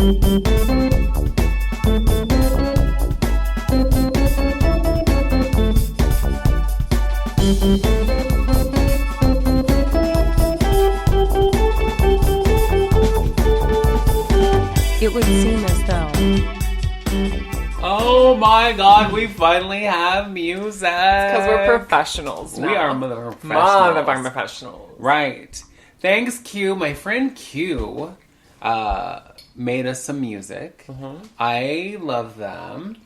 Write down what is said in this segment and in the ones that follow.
It would seem as though. Oh my god, we finally have music. Because we're professionals now. We are motherfucking professionals. Right. Thanks, Q. My friend Q made us some music. Mm-hmm. I love them.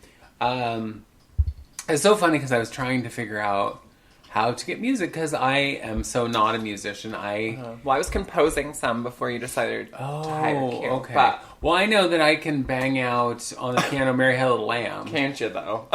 It's so funny because I was trying to figure out how to get music because I am so not a musician. Well, I was composing some before you decided to hire Q. Okay. But Well, I know that I can bang out on the piano Mary Had a Little Lamb. can't you, though?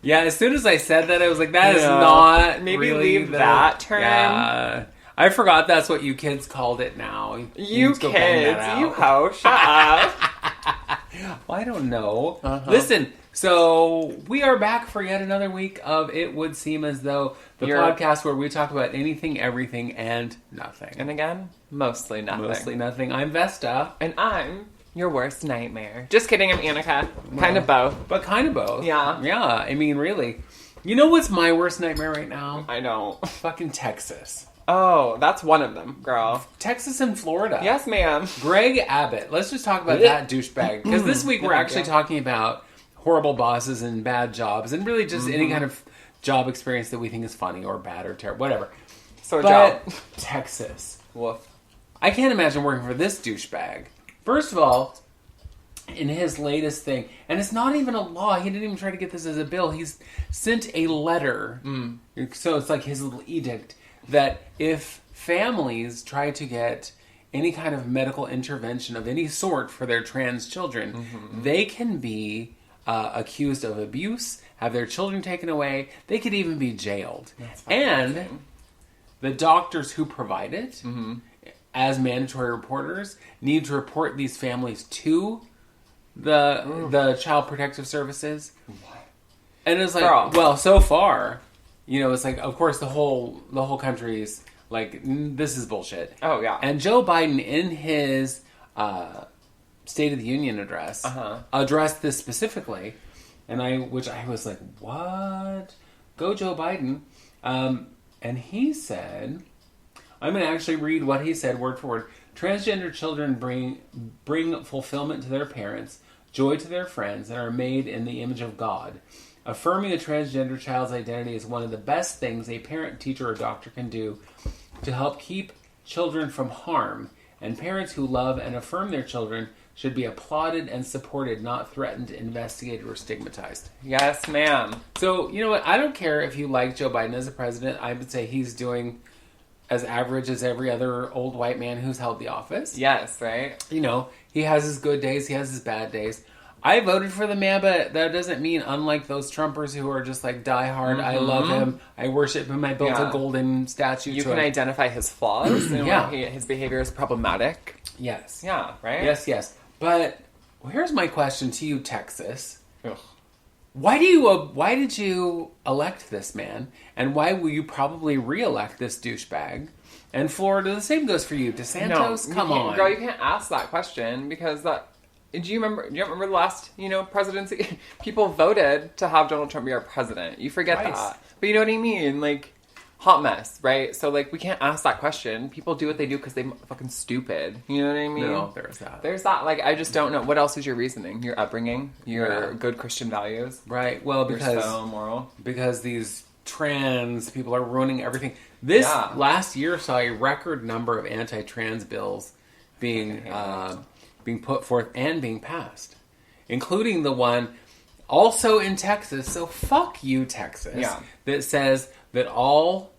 Yeah, as soon as I said that, I was like, that is not Maybe really leave that term. Yeah. I forgot that's what you kids called it now. You need to go bang kids, that you out. hoe, shut up. Well, I don't know. Uh-huh. Listen, so we are back for yet another week of It Would Seem As Though, the podcast where we talk about anything, everything, and nothing. And again, mostly nothing. Mostly nothing. I'm Vesta. And I'm your worst nightmare. Just kidding, I'm Annika. Kind of both. But kind of both. Yeah. Yeah, I mean, really. You know what's my worst nightmare right now? I know. Fucking Texas. Oh, that's one of them, girl. Texas and Florida. Yes, ma'am. Greg Abbott. Let's just talk about that douchebag. Because this week we're actually talking about horrible bosses and bad jobs and really just any kind of job experience that we think is funny or bad or terrible, whatever. So, But job. Texas. Woof. I can't imagine working for this douchebag. First of all, in his latest thing, and it's not even a law. He didn't even try to get this as a bill. He's sent a letter. So it's like his little edict that if families try to get any kind of medical intervention of any sort for their trans children, they can be accused of abuse, have their children taken away. They could even be jailed. And the doctors who provide it, as mandatory reporters, need to report these families to the Child Protective Services. And it's like, Girl. well, so far, you know, it's like, of course, the whole country's like, this is bullshit. Oh, yeah. And Joe Biden, in his State of the Union address, addressed this specifically, which I was like, what? Go Joe Biden. And he said, I'm going to actually read what he said word for word. Transgender children bring fulfillment to their parents, joy to their friends, and are made in the image of God. Affirming a transgender child's identity is one of the best things a parent, teacher, or doctor can do to help keep children from harm, and parents who love and affirm their children should be applauded and supported, not threatened, investigated, or stigmatized. Yes, ma'am. So, you know what? I don't care if you like Joe Biden as a president. I would say he's doing as average as every other old white man who's held the office. Yes, right? You know, he has his good days, he has his bad days. I voted for the man, but that doesn't mean, unlike those Trumpers who are just like die hard, I love him, I worship him, I built a golden statue You to can him. identify his flaws and Yeah. when his behavior is problematic. Yes. Yeah, right? Yes. But here's my question to you, Texas. Ugh. Why did you elect this man? And why will you probably re-elect this douchebag? And Florida, the same goes for you. DeSantis, come on. Girl, you can't ask that question because that... Do you remember the last, presidency? People voted to have Donald Trump be our president. You forget Twice. that. But you know what I mean? Like, hot mess, right? So, like, we can't ask that question. People do what they do because they're fucking stupid. You know what I mean? No, there's that. There's that. Like, I just don't know. What else is your reasoning? Your upbringing? Your good Christian values? Right. Well, You're so moral. Because these trans people are ruining everything. This last year saw a record number of anti-trans bills being put forth and being passed, including the one also in Texas. So fuck you, Texas. Yeah. That says that all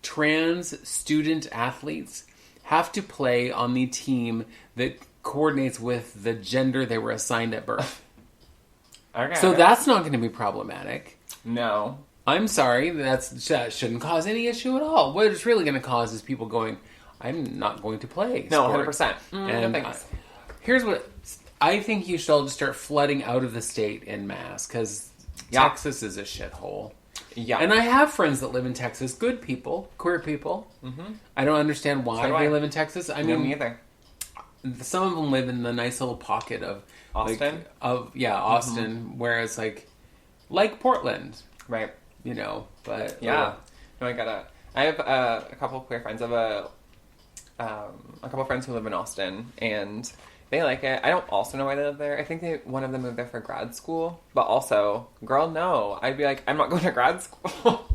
trans student athletes have to play on the team that coordinates with the gender they were assigned at birth. Okay. So that's not going to be problematic. No. I'm sorry, that shouldn't cause any issue at all. What it's really going to cause is people going, I'm not going to play No, sports. 100%. And no thanks. Here's what I think you should all just start flooding out of the state en masse because Texas is a shithole. Yeah. And I have friends that live in Texas, good people, queer people. Mm-hmm. I don't understand why they live in Texas. I mean, me either. some of them live in the nice little pocket of Austin? Austin, whereas like Portland, Right. you know, but Yeah. No, I have a couple of queer friends. I have a couple of friends who live in Austin, and they like it. I don't also know why they live there. I think one of them moved there for grad school, but also, girl, no. I'd be like, I'm not going to grad school.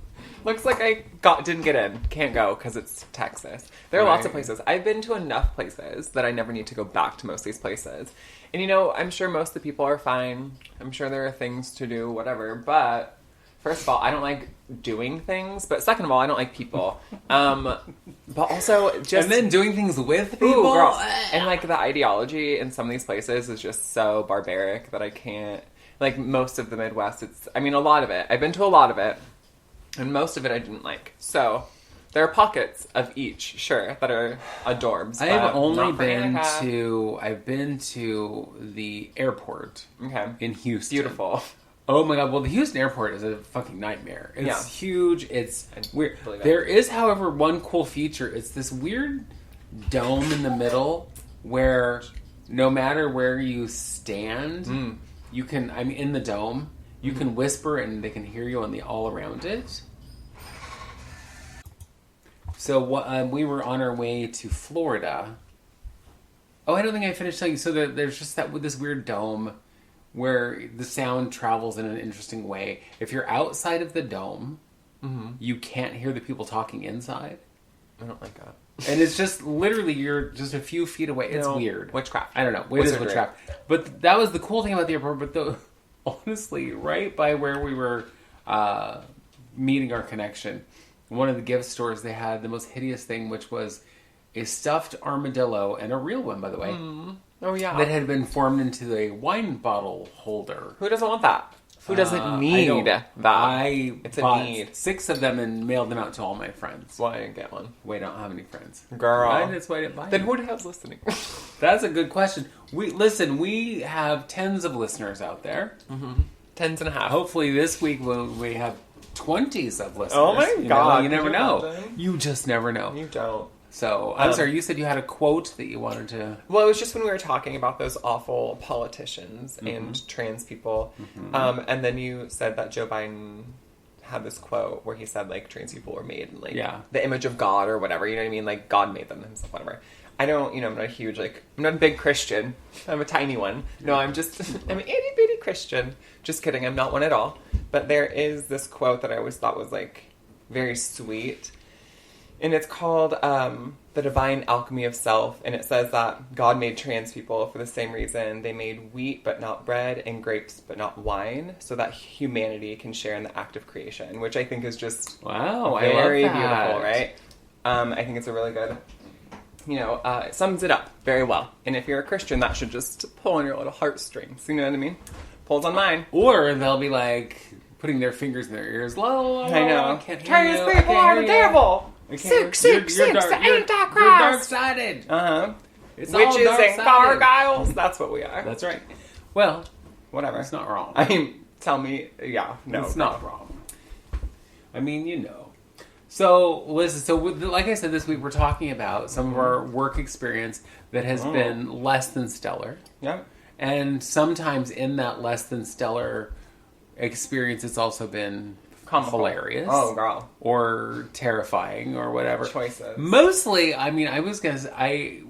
Looks like I didn't get in. Can't go because it's Texas. There are lots of places. I've been to enough places that I never need to go back to most of these places. And you know, I'm sure most of the people are fine. I'm sure there are things to do, whatever. But first of all, I don't like doing things. But second of all, I don't like people. But also just... And then doing things with people? Ooh, girl. And like the ideology in some of these places is just so barbaric that I can't... Like most of the Midwest, a lot of it. I've been to a lot of it. And most of it I didn't like. So, there are pockets of each, sure, that are adorbs. I've been to the airport in Houston. Beautiful. Oh my god, well the Houston airport is a fucking nightmare. It's huge, it's weird. There is, however, one cool feature. It's this weird dome in the middle where no matter where you stand, you can, in the dome, you can whisper and they can hear you all around it. So we were on our way to Florida. Oh, I don't think I finished telling you. So there's just this weird dome where the sound travels in an interesting way. If you're outside of the dome, you can't hear the people talking inside. I don't like that. And it's just literally you're just a few feet away. It's weird. Witchcraft. I don't know. It is witchcraft. But that was the cool thing about the airport. But honestly, right by where we were meeting our connection, one of the gift stores, they had the most hideous thing, which was a stuffed armadillo, and a real one, by the way. Oh, yeah. That had been formed into a wine bottle holder. Who doesn't want that? Who doesn't need that? It's a need. 6 of them and mailed them out to all my friends. Well, I didn't get one. We don't have any friends. Girl. That's why I didn't buy Then them. who the hell's listening? That's a good question. We have tens of listeners out there. Tens and a half. Hopefully this week we have 20s of listeners. Oh my God. You never know. Imagine? You just never know. You don't. So, I'm sorry, you said you had a quote that you wanted to... Well, it was just when we were talking about those awful politicians and trans people. And then you said that Joe Biden had this quote where he said, like, trans people were made in, like, the image of God or whatever. You know what I mean? Like, God made them himself, whatever. I don't, I'm not a huge, I'm not a big Christian. I'm a tiny one. No, I'm an itty-bitty Christian. Just kidding, I'm not one at all. But there is this quote that I always thought was, like, very sweet. And it's called The Divine Alchemy of Self. And it says that God made trans people for the same reason. They made wheat but not bread and grapes but not wine, so that humanity can share in the act of creation, which I think is just very beautiful, right? I think it's a really good, it sums it up very well. And if you're a Christian, that should just pull on your little heartstrings. You know what I mean? Pulls on mine. Or they'll be like putting their fingers in their ears. I know. Trans people are the devil. 666, the Antichrist. You're dark-sided. It's witches and gargoyles. That's what we are. That's right. Well, whatever. It's not wrong. Tell me, no. It's not wrong. So, listen, like I said, this week we're talking about some of our work experience that has been less than stellar. Yeah. And sometimes in that less than stellar experience, it's also been hilarious. Oh, girl. Or terrifying or whatever. Choices. Mostly, I was going to say,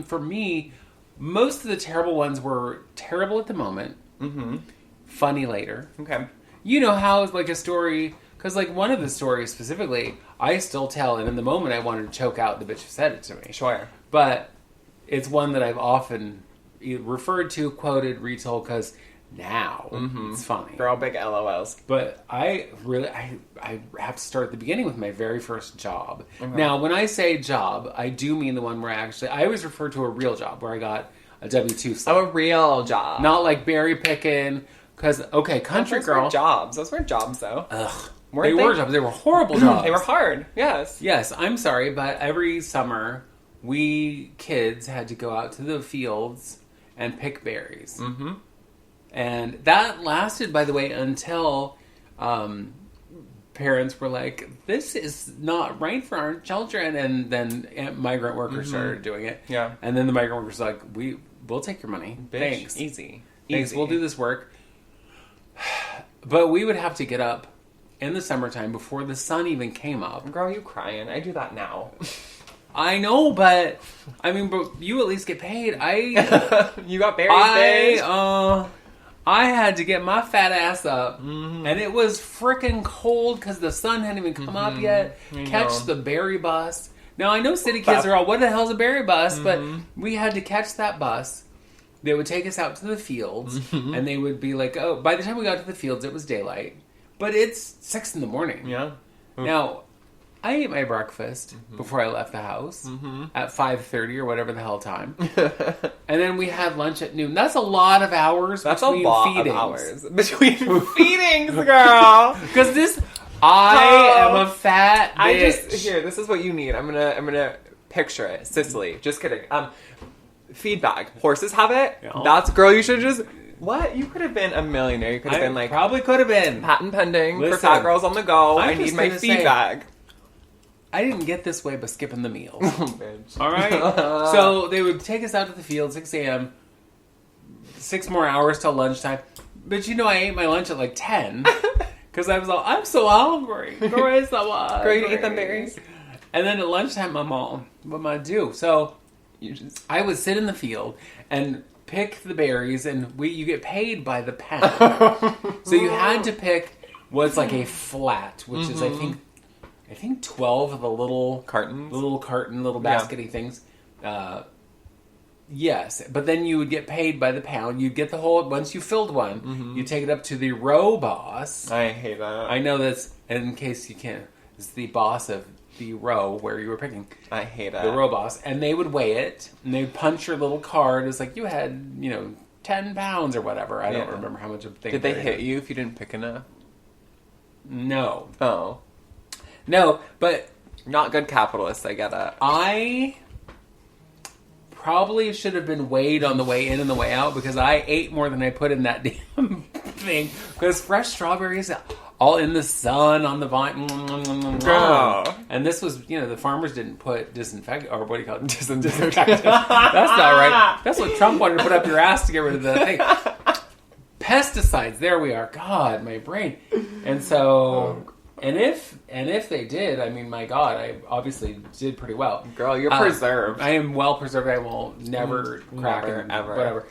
for me, most of the terrible ones were terrible at the moment. Funny later. Okay. You know how, like, a story... Because, like, one of the stories specifically, I still tell, and in the moment I wanted to choke out the bitch who said it to me. Sure. But it's one that I've often referred to, quoted, retold, because now it's funny. They're all big LOLs. But I have to start at the beginning with my very first job. Now, when I say job, I do mean the one where I always refer to a real job, where I got a W-2 slip. Oh, a real job. Not like berry picking, because, country girl. Those were jobs, though. Ugh. They were jobs. They were horrible jobs. They were hard. Yes. Yes, I'm sorry, but every summer, we kids had to go out to the fields and pick berries. And that lasted, by the way, until parents were like, this is not right for our children. And then migrant workers started doing it. Yeah. And then the migrant workers were like, we'll take your money. Bitch, Thanks. Easy. Thanks. We'll do this work. But we would have to get up in the summertime before the sun even came up. Girl, you crying. I do that now. I know, but you at least get paid. You got berries, bitch. I had to get my fat ass up, and it was freaking cold because the sun hadn't even come up yet. Catch the berry bus. Now, I know city kids are all, what the hell's a berry bus? But we had to catch that bus. They would take us out to the fields, and they would be like, oh, by the time we got to the fields, it was daylight. But it's 6 a.m. Yeah. Now, I ate my breakfast before I left the house at 5:30 or whatever the hell time. And then we had lunch at noon. That's a lot of hours between feedings. Between feedings, girl. Because I am a fat bitch. This is what you need. I'm gonna picture it. Sicily. Just kidding. Feed bag. Horses have it. Yeah. That's, girl, you should just... What? You could have been a millionaire. You could have been like... Probably could have been. Patent pending for fat girls on the go. I need my feed bag. I didn't get this way by skipping the meals. Bitch. All right? So they would take us out to the field, 6 a.m., 6 more hours till lunchtime. But I ate my lunch at like 10. Because I was all, I'm so hungry. Girl, you eat them berries? And then at lunchtime, I'm all, what am I do? So I would sit in the field and pick the berries, and you get paid by the pound. So you had to pick what's like a flat, which is, I think 12 of the little cartons, little baskety things. Yes, but then you would get paid by the pound. You'd get the whole, once you filled one, you take it up to the row boss. I hate that. I know that's, in case you can't, it's the boss of the row where you were picking. I hate it. The row boss. And they would weigh it, and they'd punch your little card. It's like you had, 10 pounds or whatever. I don't remember how much of thing. Did they hit you if you didn't pick enough? No. Oh. No, but... Not good capitalists, I get it. I probably should have been weighed on the way in and the way out, because I ate more than I put in that damn thing. Because fresh strawberries... all in the sun on the vine. Girl. And this was, the farmers didn't put disinfectant, or what do you call it? Disinfectant. That's not right. That's what Trump wanted to put up your ass to get rid of the thing. Pesticides. There we are. God, my brain. And so, and if they did, my God, I obviously did pretty well. Girl, you're preserved. I am well preserved. I will never crack it. Ever. Whatever.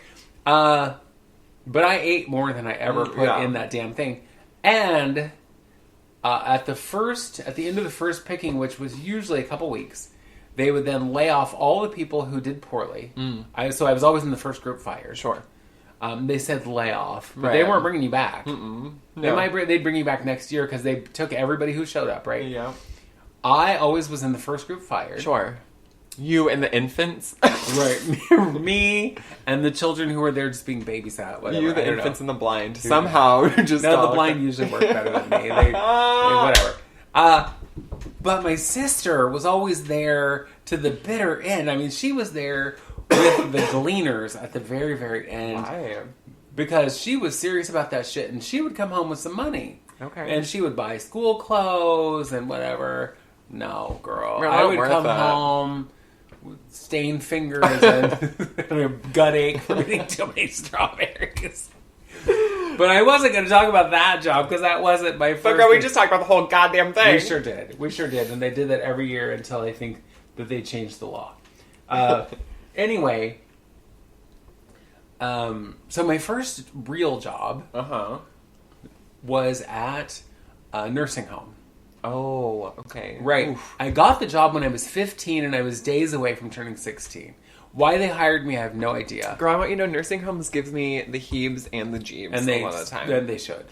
But I ate more than I ever put in that damn thing. And at the end of the first picking, which was usually a couple weeks, they would then lay off all the people who did poorly. So I was always in the first group fired. Sure. They said lay off, but they weren't bringing you back. No. They'd bring you back next year because they took everybody who showed up, right? Yeah. I always was in the first group fired. Sure. You and the infants? Right. Me and the children who were there just being babysat, whatever. You, the infants, and the blind. Somehow just... No, the blind usually work better than me. They whatever. But my sister was always there to the bitter end. She was there with the gleaners at the very, very end. Why? Because she was serious about that shit, and she would come home with some money. Okay. And she would buy school clothes and whatever. No, girl. Really I would come home... stained fingers and a gut ache from eating too many strawberries. But I wasn't going to talk about that job because that wasn't my first. But girl, we just talked about the whole goddamn thing. We sure did. And they did that every year until I think that they changed the law. Anyway, so my first real job was at a nursing home. Oh, okay. Right. Oof. I got the job when I was 15 and I was days away from turning 16. Why they hired me, I have no idea. Girl, I want you to know, nursing homes gives me the heebs and the jeebs a lot of the time. And they should.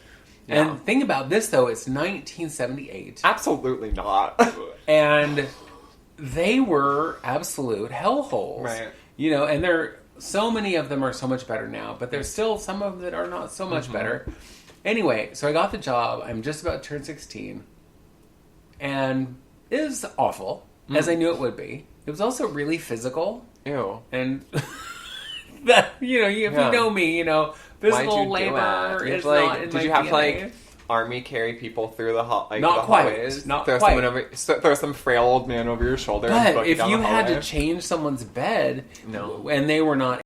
Yeah. And think about this, though. It's 1978. Absolutely not. And they were absolute hellholes. Right. And so many of them are so much better now, but there's still some of them that are not so much better. Anyway, so I got the job. I'm just about to turn 16. And it was awful, as I knew it would be. It was also really physical. Ew. And, if you know me, physical labor is not in my DNA. Did you have to, army carry people through the not quite, hallways. not throw quite. Someone over, throw some frail old man over your shoulder. But and if down you the had hallway. to change someone's bed, No. and they were not